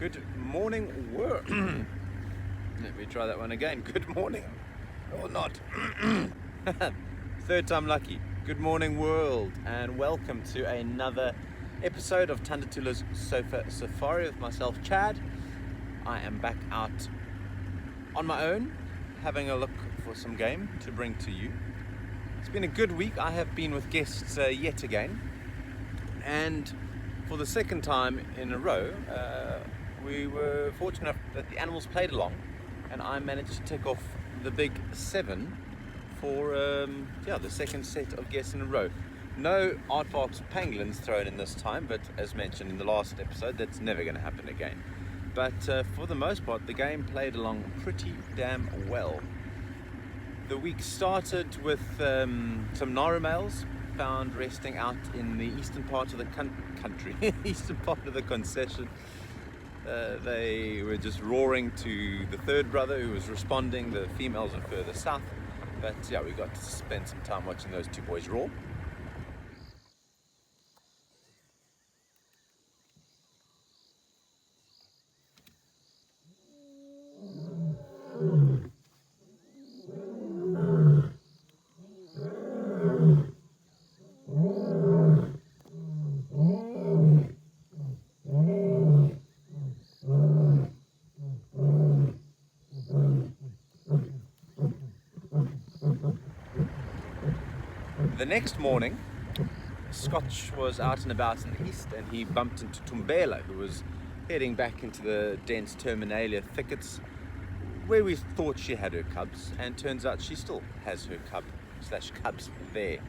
Good morning, world. Let me try that one again. Good morning, or not. Third time lucky. Good morning, world, and welcome to another episode of Tandatula's Sofa Safari with myself, Chad. I am back out on my own, having a look for some game to bring to you. It's been a good week. I have been with guests yet again, and for the second time in a row, we were fortunate enough that the animals played along, and I managed to tick off the big 7 for the second set of guests in a row. No aardvarks pangolins thrown in this time, but as mentioned in the last episode, that's never going to happen again. But for the most part, the game played along pretty damn well. The week started with some Naru males found resting out in the eastern part of the country, eastern part of the concession. They were just roaring to the third brother who was responding. The females are further south, but yeah, we got to spend some time watching those two boys roar. The next morning, Scotch was out and about in the east, and he bumped into Tumbela, who was heading back into the dense terminalia thickets where we thought she had her cubs, and turns out she still has her cubs there.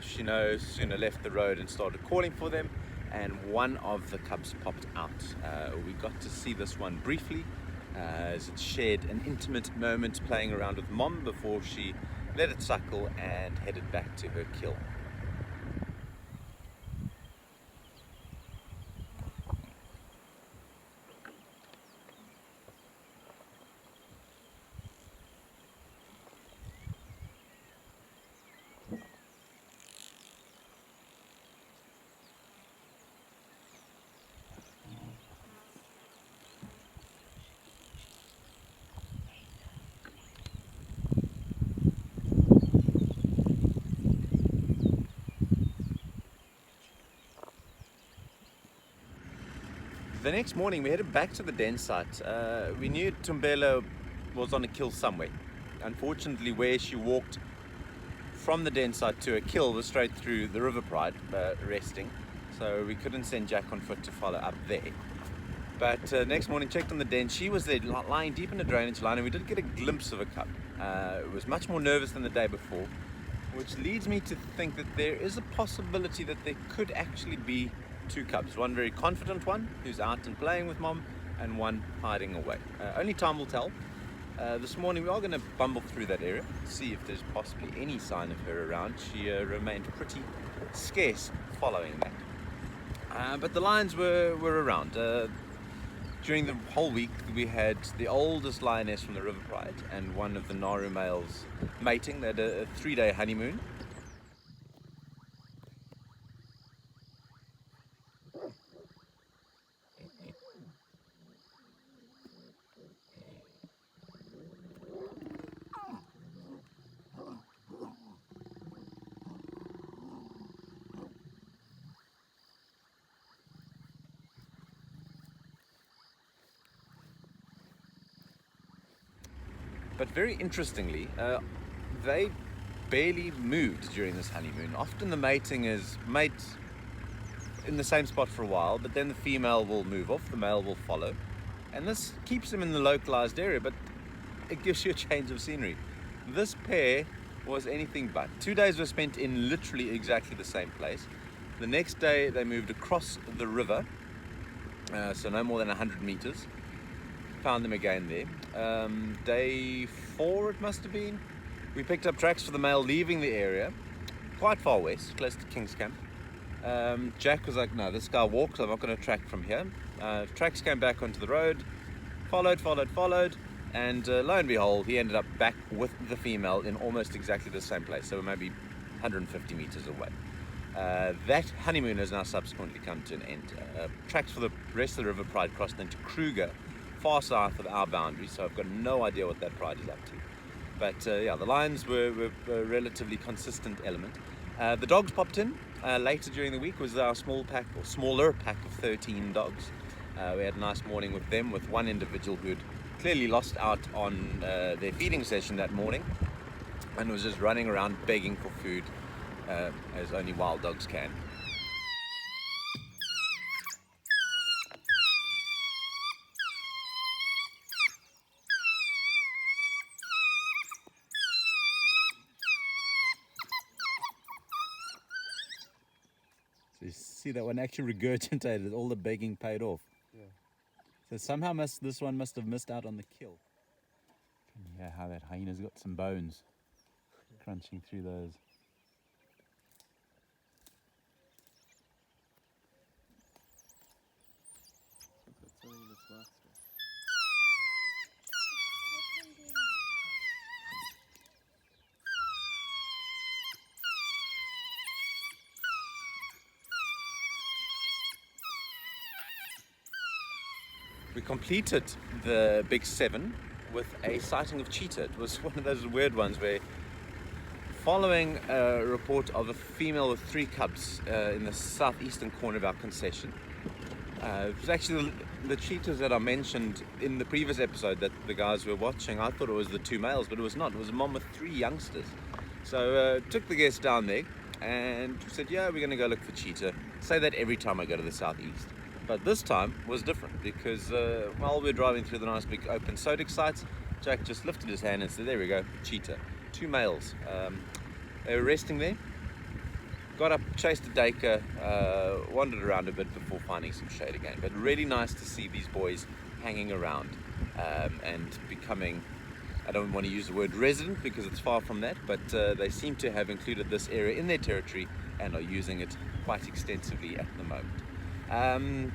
She no sooner left the road and started calling for them, and one of the cubs popped out. We got to see this one briefly as it shared an intimate moment playing around with Mom before she let it suckle and headed back to her kill. The next morning we headed back to the den site. We knew Tumbela was on a kill somewhere. Unfortunately, where she walked from the den site to a kill was straight through the River Pride, resting, so we couldn't send Jack on foot to follow up there. But next morning checked on the den. She was there lying deep in a drainage line, and we did get a glimpse of a cub. It was much more nervous than the day before, which leads me to think that there is a possibility that there could actually be 2 cubs, one very confident one who's out and playing with Mom, and one hiding away. Only time will tell. This morning we are going to bumble through that area, see if there's possibly any sign of her around. She remained pretty scarce following that. But the lions were around. During the whole week we had the oldest lioness from the River Pride and one of the Naru males mating. They had a 3-day honeymoon. But very interestingly, they barely moved during this honeymoon. Often the mating is mate in the same spot for a while, but then the female will move off, the male will follow. And this keeps them in the localized area, but it gives you a change of scenery. This pair was anything but. 2 days were spent in literally exactly the same place. The next day they moved across the river, so no more than 100 meters. Found them again there. Day 4 it must have been. We picked up tracks for the male leaving the area, quite far west, close to King's Camp. Jack was like, no, this guy walks, I'm not going to track from here. Tracks came back onto the road, followed, and lo and behold, he ended up back with the female in almost exactly the same place, so maybe 150 meters away. That honeymoon has now subsequently come to an end. Tracks for the rest of the River Pride crossed into Kruger, far south of our boundary, so I've got no idea what that pride is up to. But yeah, the lions were a relatively consistent element. The dogs popped in later during the week. Was our small pack, or smaller pack of 13 dogs. We had a nice morning with them, with one individual who had clearly lost out on their feeding session that morning and was just running around begging for food, as only wild dogs can. So you see that one actually regurgitated, all the begging paid off. Yeah. So somehow this one must have missed out on the kill. Yeah, how that hyena's got some bones crunching through those. That's something that's not so. We completed the big 7 with a sighting of cheetah. It was one of those weird ones where, following a report of a female with 3 cubs in the southeastern corner of our concession, it was actually the cheetahs that I mentioned in the previous episode that the guys were watching. I thought it was the 2 males, but it was not. It was a mom with 3 youngsters. So took the guests down there and said, yeah, we're going to go look for cheetah. Say that every time I go to the southeast. But this time was different because while we were driving through the nice big open sodic sites, Jack just lifted his hand and said, there we go, cheetah. 2 males. They were resting there. Got up, chased a daker, wandered around a bit before finding some shade again. But really nice to see these boys hanging around and becoming, I don't want to use the word resident because it's far from that, but they seem to have included this area in their territory and are using it quite extensively at the moment.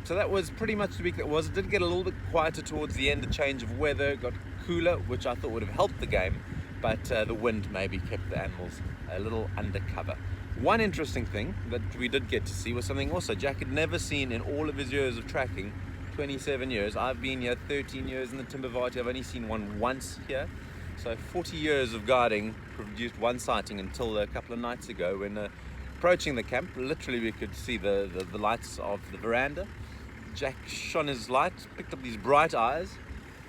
So that was pretty much the week that was. It did get a little bit quieter towards the end, a change of weather, got cooler, which I thought would have helped the game, but the wind maybe kept the animals a little undercover. One interesting thing that we did get to see was something also Jack had never seen in all of his years of tracking, 27 years. I've been here 13 years in the Timbevati. I've only seen one once here. So 40 years of guarding produced one sighting until a couple of nights ago when approaching the camp, literally we could see the lights of the veranda. Jack shone his light, picked up these bright eyes,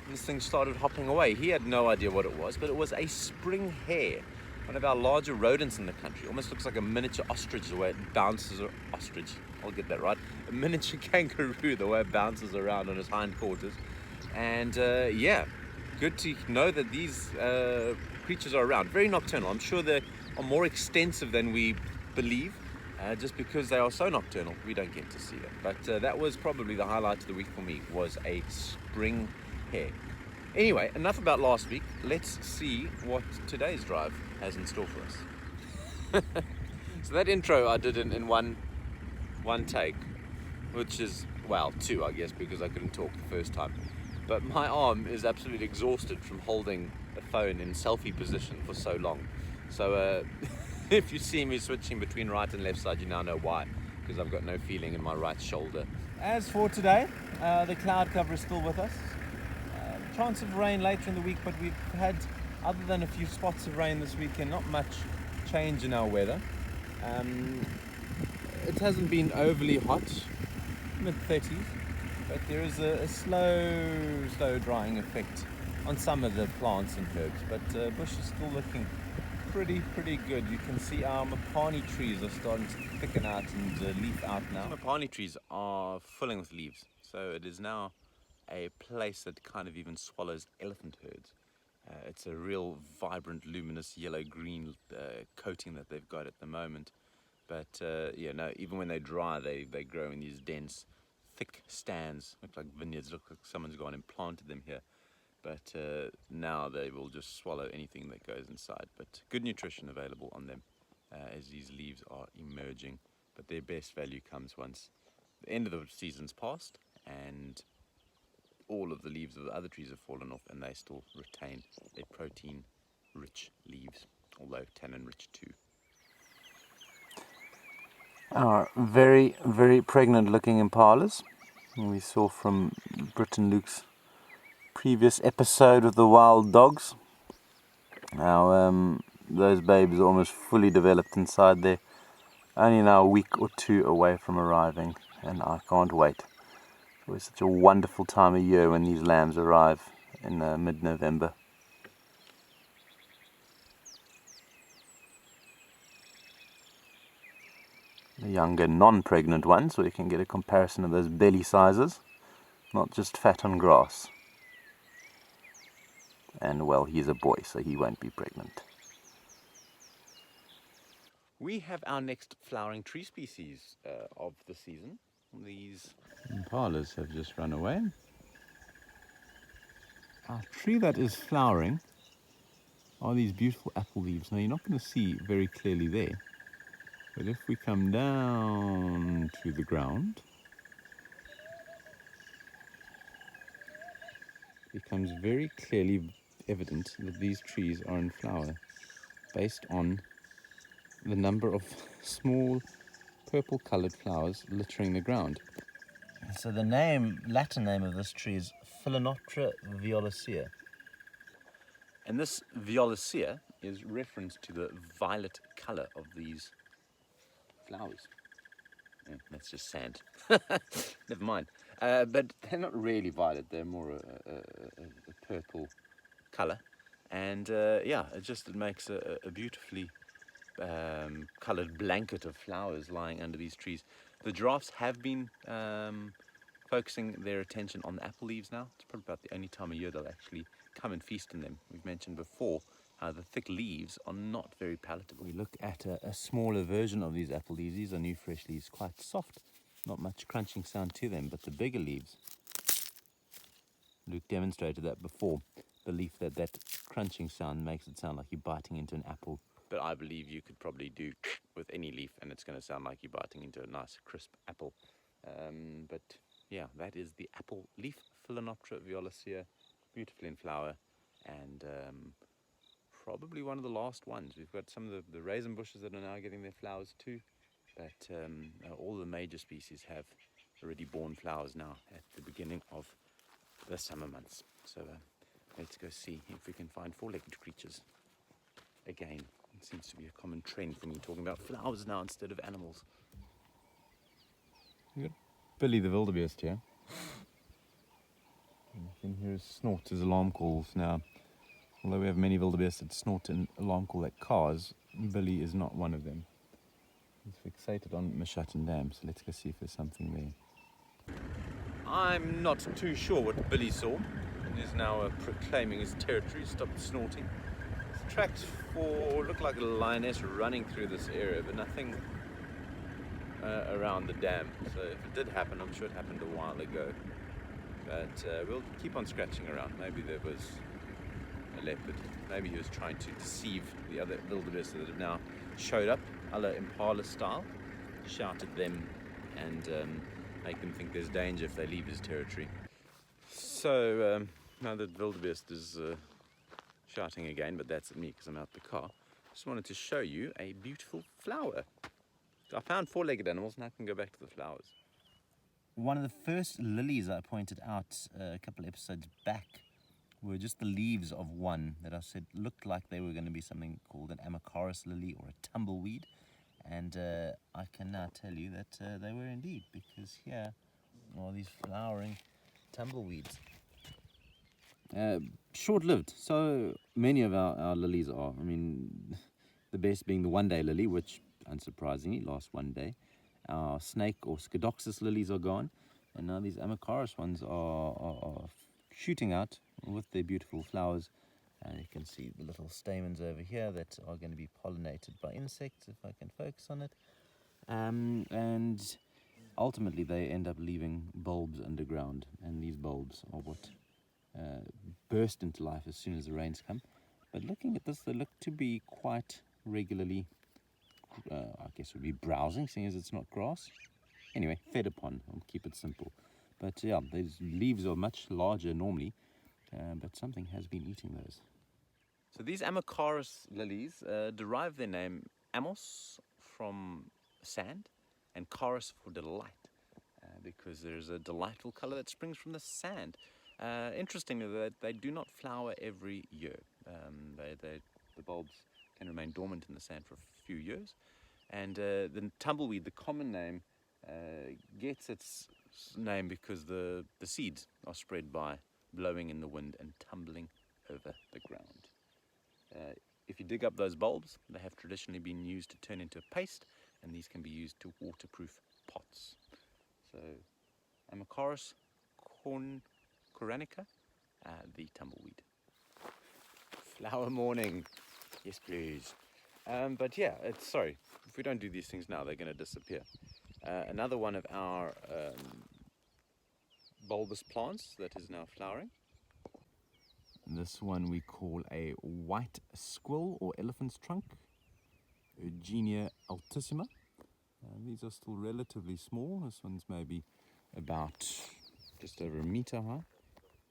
and this thing started hopping away. He had no idea what it was, but it was a spring hare, one of our larger rodents in the country. Almost looks like a miniature ostrich the way it bounces. Ostrich, I'll get that right. A miniature kangaroo, the way it bounces around on his hindquarters. And yeah, good to know that these creatures are around. Very nocturnal. I'm sure they are more extensive than we believe, just because they are so nocturnal we don't get to see them. But that was probably the highlight of the week for me, was a spring hare. Anyway, enough about last week. Let's see what today's drive has in store for us. So that intro I did in one take, which is, well, 2 I guess, because I couldn't talk the first time. But my arm is absolutely exhausted from holding a phone in selfie position for so long. So if you see me switching between right and left side, you now know why, because I've got no feeling in my right shoulder. As for today, the cloud cover is still with us. Chance of rain later in the week, but we've had, other than a few spots of rain this weekend, not much change in our weather. It hasn't been overly hot, mid-30s, but there is a slow drying effect on some of the plants and herbs, but bush is still looking pretty good. You can see our mapani trees are starting to thicken out and leaf out now. The mapani trees are filling with leaves, so it is now a place that kind of even swallows elephant herds. It's a real vibrant, luminous yellow-green coating that they've got at the moment. But yeah, no, even when they dry, they grow in these dense, thick stands. Look like vineyards. Look like someone's gone and planted them here. But now they will just swallow anything that goes inside. But good nutrition available on them as these leaves are emerging. But their best value comes once the end of the season's passed and all of the leaves of the other trees have fallen off, and they still retain their protein-rich leaves, although tannin-rich too. Are very, very pregnant looking impalas. We saw from Britt and Luke's previous episode with the wild dogs. Now, those babes are almost fully developed inside there. Only now a week or two away from arriving, and I can't wait. It's always such a wonderful time of year when these lambs arrive in mid-November. The younger non-pregnant ones, so you can get a comparison of those belly sizes, not just fat on grass. And well, he's a boy, so he won't be pregnant. We have our next flowering tree species of the season. These impalas have just run away. Our tree that is flowering are these beautiful apple leaves. Now you're not going to see very clearly there, but if we come down to the ground, it becomes very clearly evident that these trees are in flower based on the number of small purple colored flowers littering the ground. So the Latin name of this tree is Phalaenoptera violacea. And this violacea is reference to the violet color of these flowers. Yeah, that's just sand. Never mind. But they're not really violet, they're more a purple color. And yeah, it makes a beautifully colored blanket of flowers lying under these trees. The giraffes have been focusing their attention on the apple leaves now. It's probably about the only time of year they'll actually come and feast in them. We've mentioned before how the thick leaves are not very palatable. We look at a smaller version of these apple leaves. These are new fresh leaves, quite soft, not much crunching sound to them, but the bigger leaves, Luke demonstrated that before, belief that that crunching sound makes it sound like you're biting into an apple. But I believe you could probably do with any leaf and it's going to sound like you're biting into a nice crisp apple. But yeah, that is the apple leaf, Phalaenoptera violacea, beautifully in flower, and probably one of the last ones. We've got some of the raisin bushes that are now getting their flowers too, but all the major species have already borne flowers now at the beginning of the summer months. So let's go see if we can find four-legged creatures again. It seems to be a common trend for me talking about flowers now instead of animals. We've got Billy the wildebeest here. You can hear his snort as alarm calls now. Although we have many wildebeests that snort an alarm call at cars, Billy is not one of them. He's fixated on Meshutten Dam, so let's go see if there's something there. I'm not too sure what Billy saw. He's now proclaiming his territory, stopped snorting. His tracks look like a lioness running through this area, but nothing around the dam. So if it did happen, I'm sure it happened a while ago. But we'll keep on scratching around. Maybe there was a leopard. Maybe he was trying to deceive the other wildebeests that have now showed up, a la Impala style, shout at them and make them think there's danger if they leave his territory. So now that wildebeest is shouting again, but that's at me because I'm out the car, just wanted to show you a beautiful flower. I found four-legged animals, now I can go back to the flowers. One of the first lilies I pointed out a couple of episodes back were just the leaves of one that I said looked like they were going to be something called an Amacaris lily or a tumbleweed. And I can now tell you that they were indeed, because here are these flowering tumbleweeds. Short-lived, so many of our lilies are. I mean, the best being the one-day lily, which unsurprisingly lasts one day. Our snake or Scodoxus lilies are gone, and now these Amacaris ones are shooting out with their beautiful flowers. And you can see the little stamens over here that are going to be pollinated by insects, if I can focus on it. And ultimately they end up leaving bulbs underground, and these bulbs are what burst into life as soon as the rains come. But looking at this, they look to be quite regularly, I guess would be browsing, seeing as it's not grass. Anyway, fed upon, I'll keep it simple. But yeah, these leaves are much larger normally, but something has been eating those. So these Amacaris lilies derive their name Amos from sand, and chorus for delight, because there's a delightful color that springs from the sand. Interestingly, they do not flower every year. The bulbs can remain dormant in the sand for a few years. And the tumbleweed, the common name, gets its name because the seeds are spread by blowing in the wind and tumbling over the ground. If you dig up those bulbs, they have traditionally been used to turn into a paste, and these can be used to waterproof pots. So, Amacharis coranica, the tumbleweed. Flower morning, yes please. But yeah, sorry, if we don't do these things now, they're going to disappear. Another one of our bulbous plants that is now flowering. This one we call a white squill or elephant's trunk, Eugenia altissima. These are still relatively small. This one's maybe about just over a meter high,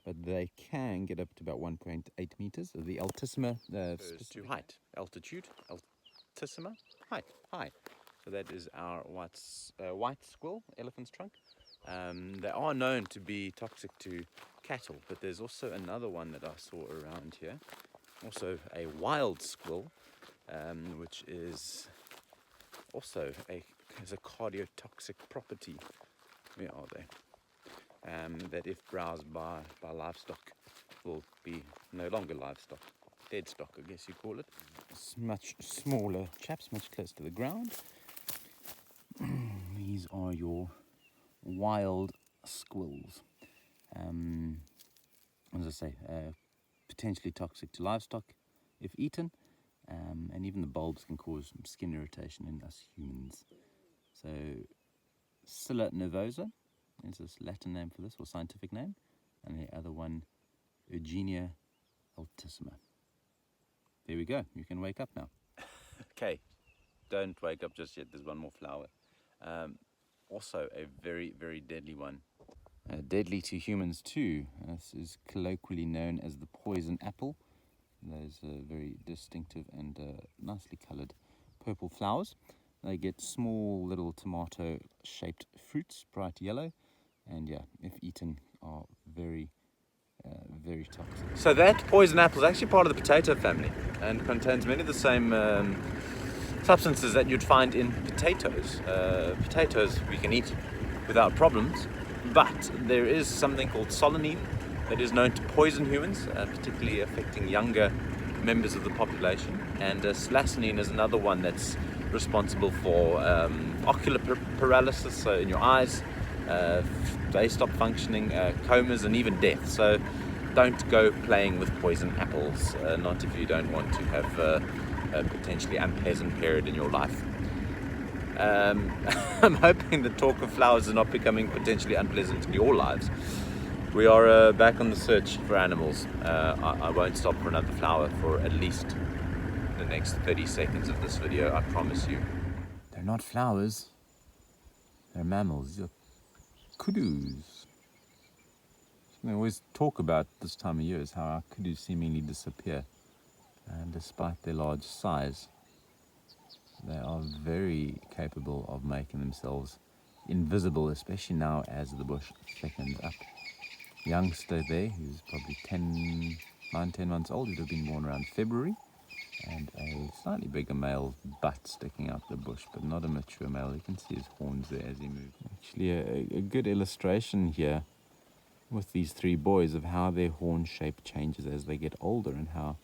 but they can get up to about 1.8 meters. The altissima to height, altitude, altissima, height, high. So that is our white squill, elephant's trunk. They are known to be toxic to cattle, but there's also another one that I saw around here, also a wild squill, which is also has a cardiotoxic property. Where are they? That if browsed by livestock will be no longer livestock, dead stock I guess you call it. It's much smaller chaps, much closer to the ground. These are your wild squills. As I say, potentially toxic to livestock if eaten, and even the bulbs can cause skin irritation in us humans. So, Scilla nervosa is this Latin name for this, or scientific name, and the other one, Eugenia altissima. There we go, you can wake up now. Okay, don't wake up just yet, there's one more flower. Also a very, very deadly one. Deadly to humans too. This is colloquially known as the poison apple. Those very distinctive and nicely coloured purple flowers. They get small little tomato shaped fruits, bright yellow, and yeah, if eaten are very, very toxic. So that poison apple is actually part of the potato family and contains many of the same substances that you'd find in potatoes. Potatoes we can eat without problems, but there is something called solanine that is known to poison humans, particularly affecting younger members of the population. And selacinine is another one that's responsible for ocular paralysis, so in your eyes, they stop functioning, comas, and even death. So don't go playing with poison apples, not if you don't want to have a potentially unpleasant period in your life. I'm hoping the talk of flowers is not becoming potentially unpleasant in your lives. We are back on the search for animals. I won't stop for another flower for at least the next 30 seconds of this video, I promise you. They're not flowers, they're mammals. They're kudus. We always talk about this time of year is how our kudus seemingly disappear, and despite their large size, they are very capable of making themselves invisible, especially now as the bush thickens up. Youngster there, who's probably 9-10 months old, would have been born around February, and a slightly bigger male butt sticking out the bush, but not a mature male. You can see his horns there as he moves. Actually, a good illustration here with these three boys of how their horn shape changes as they get older, and how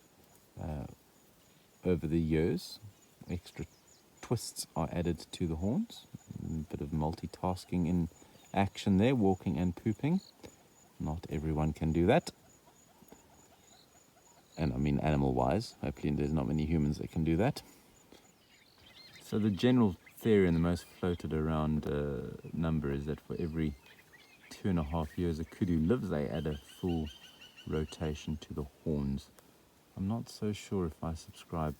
over the years extra twists are added to the horns. A bit of multitasking in action there, walking and pooping. Not everyone can do that. And I mean animal-wise. Hopefully there's not many humans that can do that. So the general theory and the most floated around number is that for every 2.5 years a kudu lives, they add a full rotation to the horns. I'm not so sure if I subscribe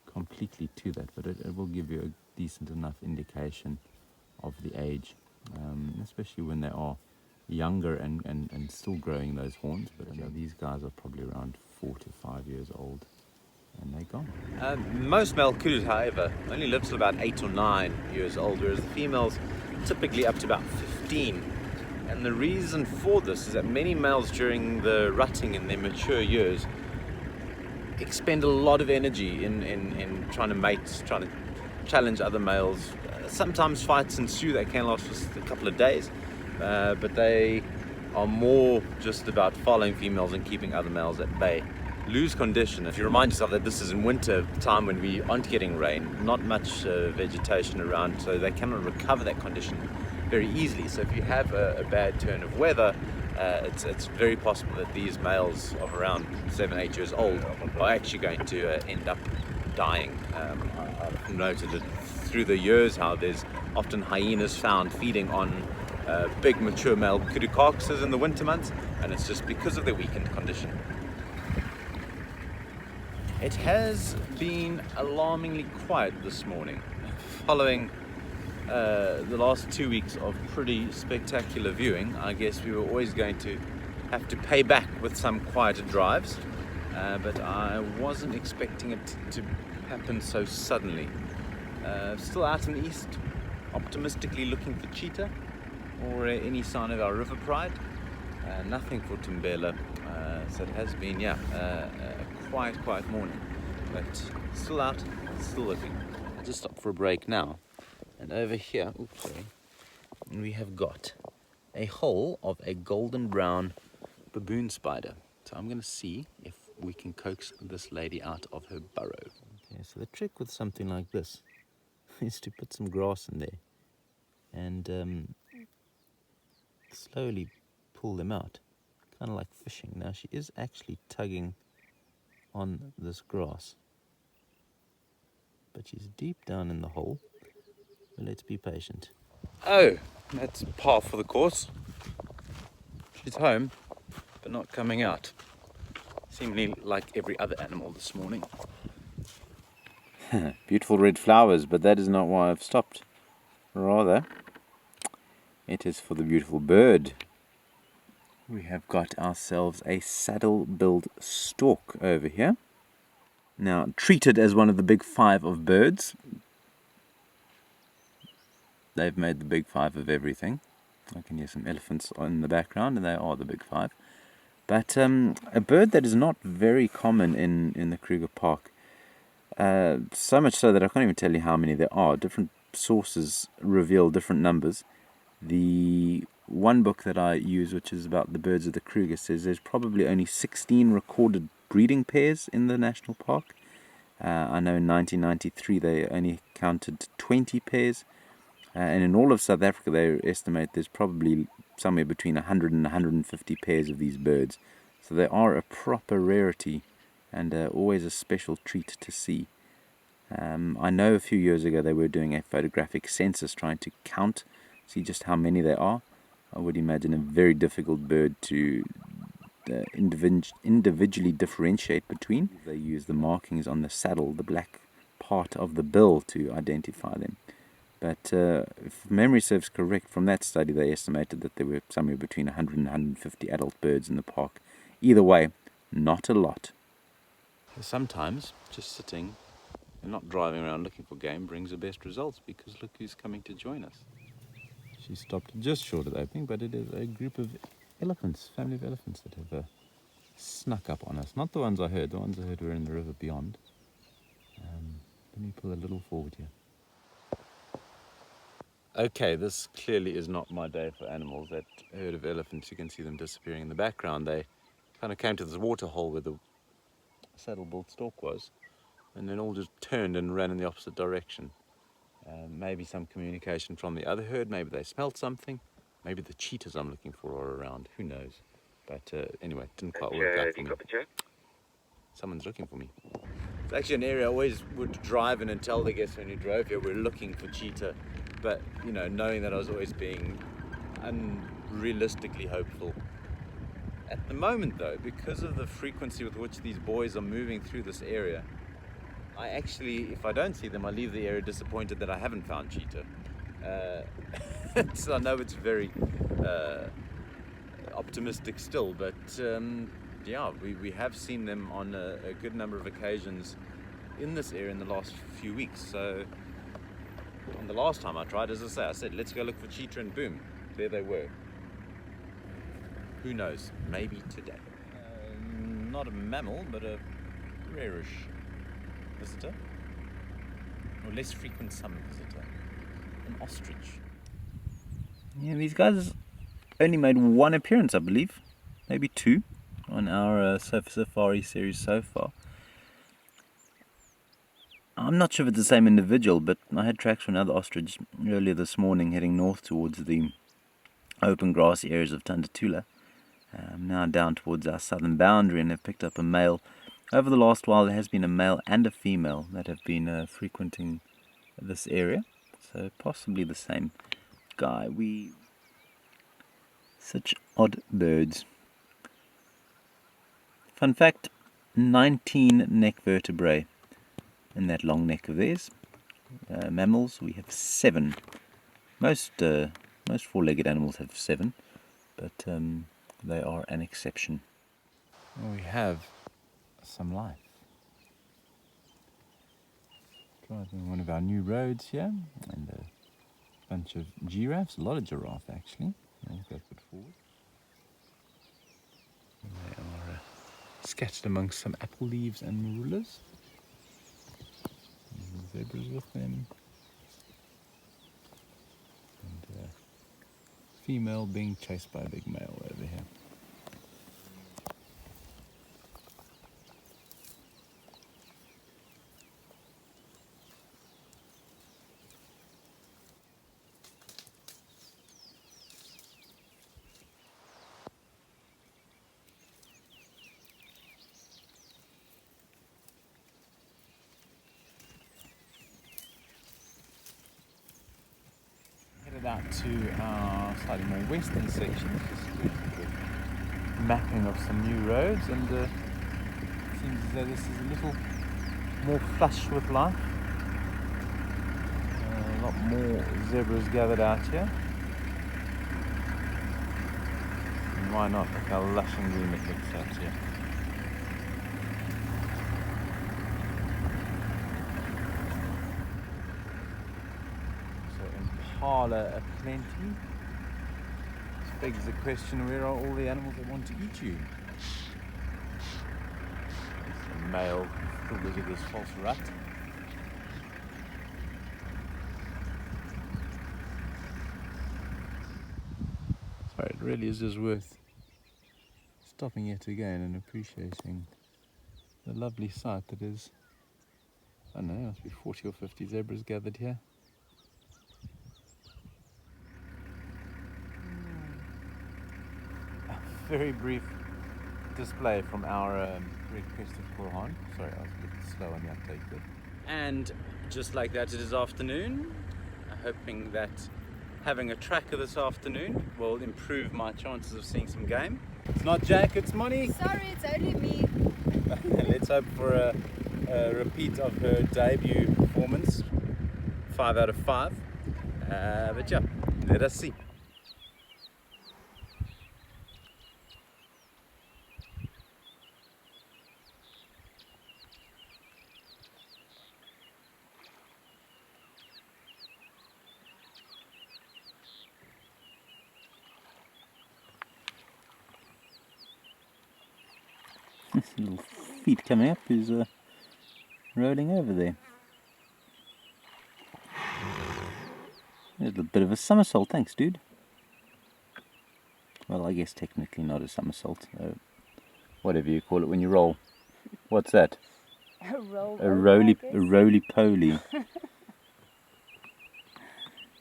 completely to that, but it will give you a decent enough indication of the age, especially when they are younger and still growing those horns. But these guys are probably around 4 to 5 years old. and they're gone. Most male kudus, however, only live till about 8 or 9 years old, whereas the females typically up to about 15. And the reason for this is that many males during the rutting in their mature years expend a lot of energy in trying to mate, trying to challenge other males. Sometimes fights ensue that can last for a couple of days, but they are more just about following females and keeping other males at bay. Lose condition, if you remind yourself that this is in winter time when we aren't getting rain, not much vegetation around, so they cannot recover that condition very easily. So if you have a bad turn of weather, it's very possible that these males of around 7-8 years old are actually going to end up dying. I've noted it through the years how there's often hyenas found feeding on big mature male kudu carcasses in the winter months, and it's just because of their weakened condition. It has been alarmingly quiet this morning, following the last 2 weeks of pretty spectacular viewing. I guess we were always going to have to pay back with some quieter drives, but I wasn't expecting it to happen so suddenly. Still out in the east, optimistically looking for cheetah or any sign of our river pride. Nothing for Tumbela, so it has been, a quiet morning, but still out, still looking. I'll just stop for a break now, and over here, we have got a hole of a golden brown baboon spider. So I'm going to see if we can coax this lady out of her burrow. Okay, so the trick with something like this is to put some grass in there and slowly pull them out, kind of like fishing. Now she is actually tugging on this grass, but she's deep down in the hole. But let's be patient. Oh, that's par for the course. She's home, but not coming out. Seemingly like every other animal this morning. Beautiful red flowers, but that is not why I've stopped. Rather, it is for the beautiful bird. We have got ourselves a saddle-billed stork over here. Now, treated as one of the big 5 of birds. They've made the big 5 of everything. I can hear some elephants in the background, and they are the big 5. But a bird that is not very common in the Kruger Park. So much so that I can't even tell you how many there are. Different sources reveal different numbers. The one book that I use, which is about the birds of the Kruger, says there's probably only 16 recorded breeding pairs in the national park. I know in 1993 they only counted 20 pairs. And in all of South Africa they estimate there's probably somewhere between 100 and 150 pairs of these birds. So they are a proper rarity and always a special treat to see. I know a few years ago they were doing a photographic census trying to count, see just how many there are. I would imagine a very difficult bird to individually differentiate between. They use the markings on the saddle, the black part of the bill, to identify them. But if memory serves correct, from that study they estimated that there were somewhere between 100 and 150 adult birds in the park. Either way, not a lot. Sometimes just sitting and not driving around looking for game brings the best results, because look who's coming to join us. She stopped just short of the opening, but it is a group of elephants, family of elephants that have snuck up on us. Not the ones I heard. The ones I heard were in the river beyond. Let me pull a little forward here. Okay, this clearly is not my day for animals. That herd of elephants, you can see them disappearing in the background. They kind of came to this water hole where the saddle-billed stork was, and then all just turned and ran in the opposite direction. Maybe some communication from the other herd, maybe they smelled something, maybe the cheetahs I'm looking for are around, who knows. But anyway, it didn't quite work out for me. Someone's looking for me. It's actually an area I always would drive in and tell the guests when you drove here we're looking for cheetah, but you know, knowing that I was always being unrealistically hopeful. At the moment though, because of the frequency with which these boys are moving through this area, I actually, if I don't see them, I leave the area disappointed that I haven't found cheetah. So I know it's very optimistic still, but yeah, we have seen them on a good number of occasions in this area in the last few weeks. So, and the last time I tried, as I said, let's go look for cheetah, and boom, there they were. Who knows? Maybe today. Not a mammal, but a rarish visitor, or less frequent summer visitor, an ostrich. Yeah, these guys only made one appearance, I believe, maybe two, on our Sofa Safari series so far. I'm not sure if it's the same individual, but I had tracks from another ostrich earlier this morning heading north towards the open grassy areas of Tumbela. Now down towards our southern boundary, and have picked up a male. Over the last while there has been a male and a female that have been frequenting this area, so possibly the same guy. Such odd birds. Fun fact, 19 neck vertebrae in that long neck of theirs. Mammals, we have 7. Most four-legged animals have 7, but they are an exception. We have some life. Driving one of our new roads here, and a bunch of giraffes, a lot of giraffe actually. Let's go put forward. They are scattered amongst some apple leaves and marulas. Zebras with them. And female being chased by a big male over here. Out to our slightly more western section, just mapping of some new roads, and it seems as though this is a little more flush with life. A lot more zebras gathered out here. And why not? Look how lush and green it looks out here. Impala aplenty. This begs the question, where are all the animals that want to eat you? There's a male still busy with this false rut. So it really is just worth stopping yet again and appreciating the lovely sight that is, I don't know, there must be 40 or 50 zebras gathered here. Very brief display from our red-crested korhaan. Sorry, I was a bit slow on the uptake there. And just like that, it is afternoon. Hoping that having a tracker this afternoon will improve my chances of seeing some game. It's not Jack, it's Moni. Sorry, it's only me. Let's hope for a repeat of her debut performance. 5 out of 5. But yeah, let us see. This little feet coming up is rolling over there. A little bit of a somersault, thanks dude. Well, I guess technically not a somersault. Whatever you call it when you roll. What's that? A roll. A roly-poly. You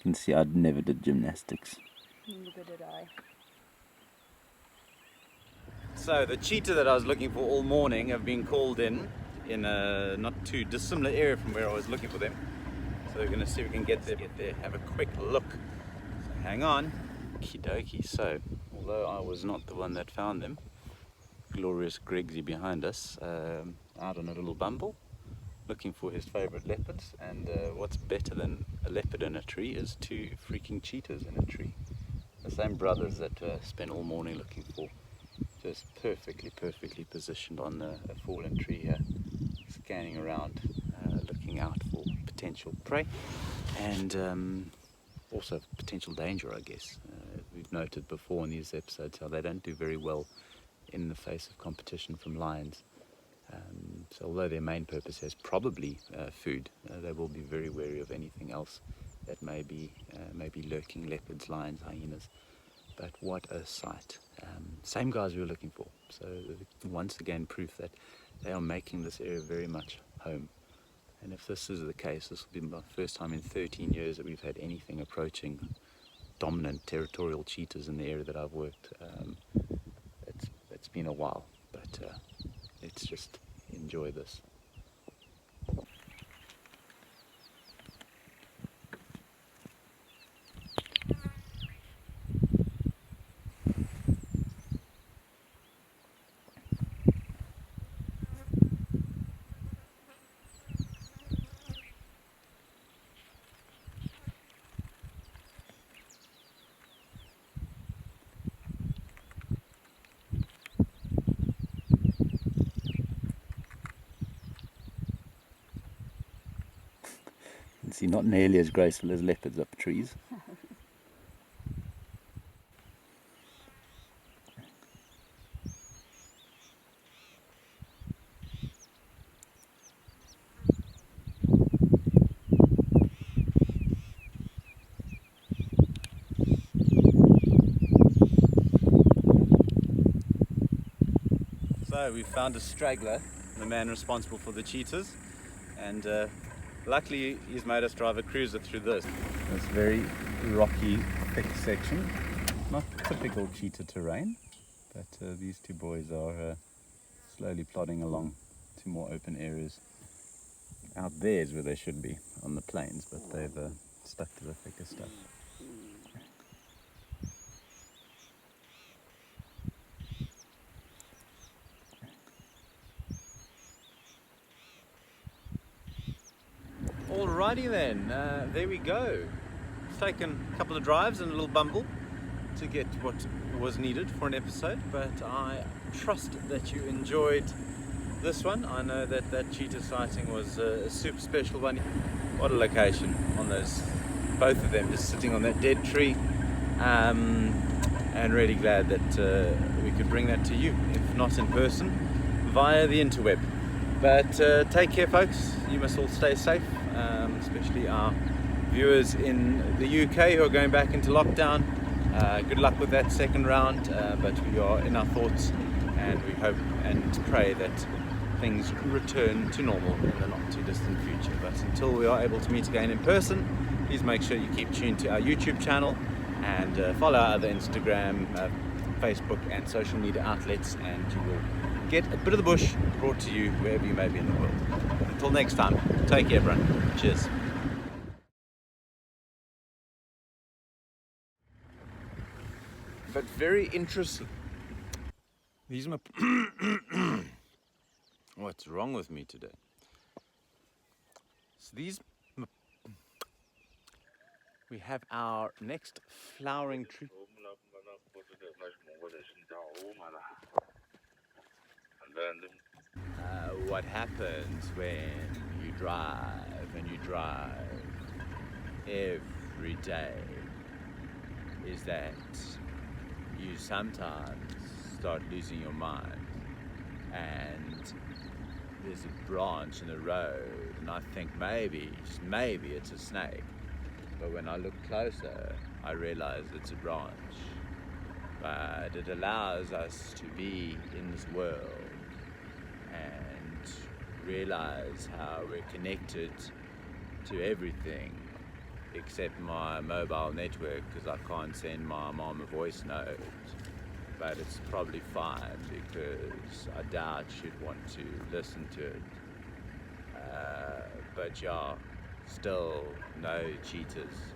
can see I never did gymnastics. Neither did I. So the cheetah that I was looking for all morning have been called in a not too dissimilar area from where I was looking for them. So we're going to see if we can get there, have a quick look. So hang on. Okie dokie. So, although I was not the one that found them, glorious Gregsy behind us, out on a little bumble, looking for his favourite leopards. And what's better than a leopard in a tree is 2 freaking cheetahs in a tree. The same brothers that spent all morning looking for Just perfectly positioned on a fallen tree here, scanning around, looking out for potential prey and also potential danger, I guess. We've noted before in these episodes how they don't do very well in the face of competition from lions. So although their main purpose is probably food, they will be very wary of anything else that may be lurking: leopards, lions, hyenas. But what a sight. Same guys we were looking for. So once again, proof that they are making this area very much home. And if this is the case, this will be my first time in 13 years that we've had anything approaching dominant territorial cheetahs in the area that I've worked. It's been a while, but let's just enjoy this. See, not nearly as graceful as leopards up trees. So we found a straggler, the man responsible for the cheetahs, and luckily he's made us drive a cruiser through this very rocky, thick section. Not typical cheetah terrain, but these two boys are slowly plodding along to more open areas. Out there is where they should be, on the plains, but they've stuck to the thicker stuff. Alrighty then, there we go. It's taken a couple of drives and a little bumble to get what was needed for an episode, but I trust that you enjoyed this one. I know that that cheetah sighting was a super special one. What a location on those, both of them just sitting on that dead tree, and really glad that we could bring that to you, if not in person, via the interweb. But take care, folks. You must all stay safe, especially our viewers in the UK who are going back into lockdown. Good luck with that second round, but we are in our thoughts, and we hope and pray that things return to normal in the not too distant future. But until we are able to meet again in person, please make sure you keep tuned to our YouTube channel and follow our other Instagram, Facebook and social media outlets, and you will get a bit of the bush brought to you wherever you may be in the world. Until next time, take care, everyone. Cheers. But very interesting. These are my what's wrong with me today? So we have our next flowering tree. What happens when you drive and you drive every day is that you sometimes start losing your mind, and there's a branch in the road and I think maybe, just maybe, it's a snake. But when I look closer, I realize it's a branch. But it allows us to be in this world and realize how we're connected to everything except my mobile network, because I can't send my mom a voice note. But it's probably fine, because I doubt she'd want to listen to it. But yeah, still no cheetahs,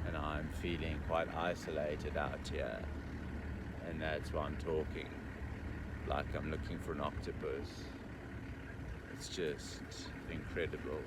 and I'm feeling quite isolated out here, and that's why I'm talking like I'm looking for an octopus. It's just incredible.